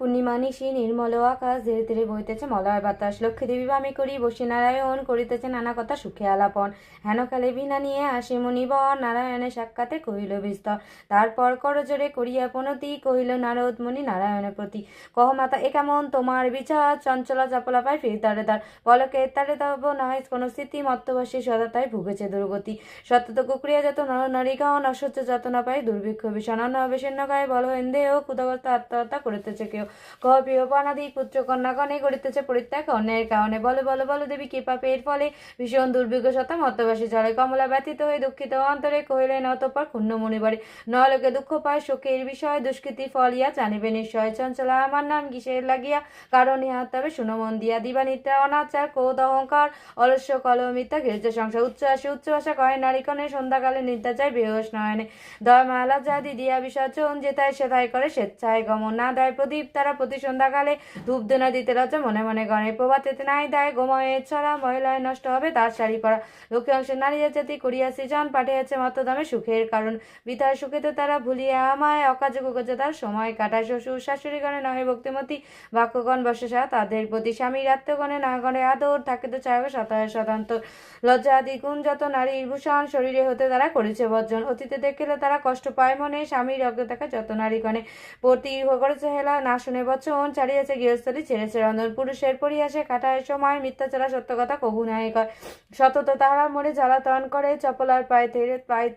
পূর্ণিমা নিশি নির্মল আকাশ ধীরে ধীরে বইতেছে মলয় বাতাস। লক্ষ্মীদেবী বামে করি বসে নারায়ণ করিতেছে নানা কথা সুখে আলাপন। হেন কালে বিনা নিয়ে আসি মুনিবর নারায়ণের সাক্ষাতে কহিল বিস্তর। তারপর করজোরে করিয়া পনতি কহিল নারদ মুনি নারায়ণের প্রতি। কহ মাতা এ কেমন তোমার বিচার, চঞ্চলা চাপলা পায় ফির তারে তার পলকে তারে তব নয় কোন স্থিতি, মত্তবশী সদা তাই ভুগেছে দুর্গতি। সত্যত কুকুরিয়া যত নর নারীগণ অসহ্য যাতনা পায় দুর্ভিক্ষ ভীষণ অন্নবেশন্য গায়ে বল হেন্দেহ ক্ষুধাগ্রস্ত আত্মহত্যা করিতেছে কেউ। কহ প্রিয় পানাদি পুত্র কন্যাগণে করিতেছে পরিত্যাগ অন্যায়ের কারণে। বলে বল বল দেবী কৃপা পেয়ের ফলে ভীষণ দুর্ভিক্ষ শতা মত্তবাসী জলে। কমলা ব্যথিত হয়ে দুঃখিত অন্তরে কহিলেন অতঃপর ক্ষুণ্ণ মুনিবরে, নলোকে দুঃখ পায় শোকের বিষয় দুষ্কৃতি ফল ইয়া জানিবে নিশ্চয়। চঞ্চলা আমার নাম কিসের লাগিয়া, কারণ ইহা তবে শুনো মন দিয়া। দিবানিত্যা অনাচার ক্রোধ অহংকার অলস্য কলহ মিথ্যা ঘিরেছ সংসার। উচ্চ আসে উচ্চ ভাষা কয় নারীকণে সন্ধ্যাকালে নিদ্রা যায় বেহোশ নয়নে। দয় মালা জাদি দিয়া বিসর্জন যেথায় সেথায় করে স্বেচ্ছায় গমন। না দেয় প্রদীপ তারা প্রতি সন্ধ্যাকালে ধূপ দেনা দিতে লজ্জা মনে মনে গণে। প্রভাতেতে নাই দেয় গোময়ের ছড়া মহিলায় নষ্ট হবে তার শাড়ি পরা। লক্ষ্মী অংশের নারী জাতি করিয়া সৃজন পাঠিয়েছে মতদমে সুখের কারণ। বিধায় সুখেতে তারা ভুলিয়া আমায় অকাজে কুকাজে তার সময় কাটায়। শ্বশুর শাশুড়িগণে নহে ভক্তিমতী বাক্যগণ বর্ষসা তাদের প্রতি। স্বামীর আত্মগণে না গণে আদর থাকে তো চাইবে শতায় শতান্তর। লজ্জা আদি গুণ যত নারীর ভূষণ শরীরে হতে তারা করেছে বর্জন। অতীতে দেখিলে তারা কষ্ট পায় মনে, স্বামীর অজ্ঞতাকে যত নারীগণে প্রতি করেছে হেলা না শুনে বচন ছাড়িয়েছে গৃহস্থলী ছেড়েছে রন্ধন। পুরুষের পরিহাসে কাটায় সময় মিথ্যাচারা সত্য কথা কহু নাই কয়। সতত তাহারা মরে জ্বালাতন করে চপলার পায়ে তেরে পায়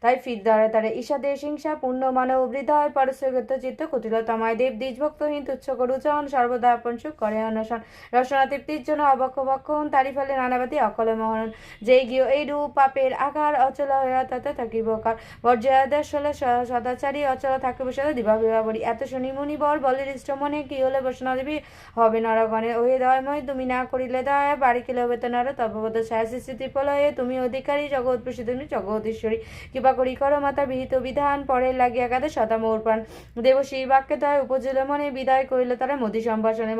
তাই ফির দাঁড়ে তারে। ঈশাদের হিংসা পূর্ণ মানব হৃদয় পরস্পৃত চিত্ত কুটিলতমায়। দেব দ্বিজ ভক্তহীন তুচ্ছ করুচন সর্বদা আপন সুখ করে অনশন। রসনা তৃপ্তির জন্য অবক্ষ বক্ষণ তারি ফলে নানাবাতি অকলে মহরণ। যেই গৃহ এই রূপ পাপের আকার অচলা হইয়া তাতে থাকিব কার। বর্জ্যাদেশ হলে সদাচারী অচলা থাকিব সদা দিবা বিবাহী। এত শুনি মুনিবর বলে হৃষ্ট মনে কি হলে বসনা দেবী হবে নরগণে। ওহে দয়ময় তুমি না করিলে দয়া বাড়ি কিলে হবে তো নর তপবত ছায়া সৃষ্টি প্রলয়ে তুমি অধিকারী জগৎ প্রসিদ্ধ জগদীশ্বরী। কৃপা করি করো মাতা বিহিত বিধান পরে লাগিয়া কাঁদে শতা মোর প্রাণ। দেবশ্রী বাক্যে দয় উপজিল মনে বিদায় করিল তারা মতি সম্ভাষণে।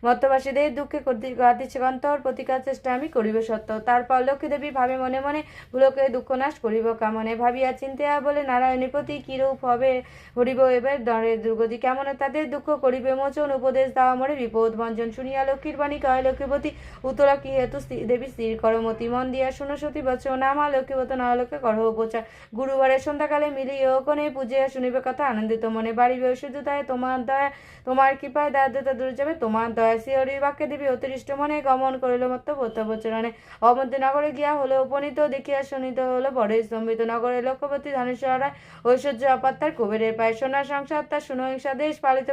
মত্তবাসীদের দুঃখে কাটিছে অন্তর প্রতিকার চেষ্টা আমি করিব সত্য। তারপর লক্ষ্মী দেবী ভাবে মনে মনে ভুলোকে দুঃখ নাশ করিব কামনে। ভাবিয়া চিন্তিয়া বলে নারায়ণের প্রতি কিরূপ হবে হরিব এবার দরের দুর্গতি। কেমন তাদের দুঃখ করিবে মোচন উপদেশ দেওয়া মরে বিপদ ভঞ্জন। শুনিয়া লক্ষ্মীর বাণী কয় লক্ষ্মীপতি উত্তরা কি হেতু দেবী স্থির করমতি। মন দিয়া শুনো সতী বচন নামা লক্ষ্মীপত নরলোকে করহ উপচার। গুরুবারের সন্ধ্যাকালে মিলিয়ে ওখানে পূজিয়া শুনিবে কথা আনন্দিত মনে। বাড়িবে ঐশ্বর্যতায় তোমার দয়া তোমার কৃপায় দারিদ্রতা দূরে যাবে তোমার দয়া। শ্রীহরির বাক্যে দেবী অতিরিষ্ট মনে গমন করিল মত্ত প্রত্যাবচরণে। অবন্তী নগরে গিয়া হলে উপনীত দেখিয়া শুনিত হলো বড় স্তম্ভিত। নগরে লক্ষ্যপতি ধনেশ্বর ঐশ্বর্য অপাত্তার কুবেরের পায়। সোনার সংসার তার সুনহিংসা দেশ পালিত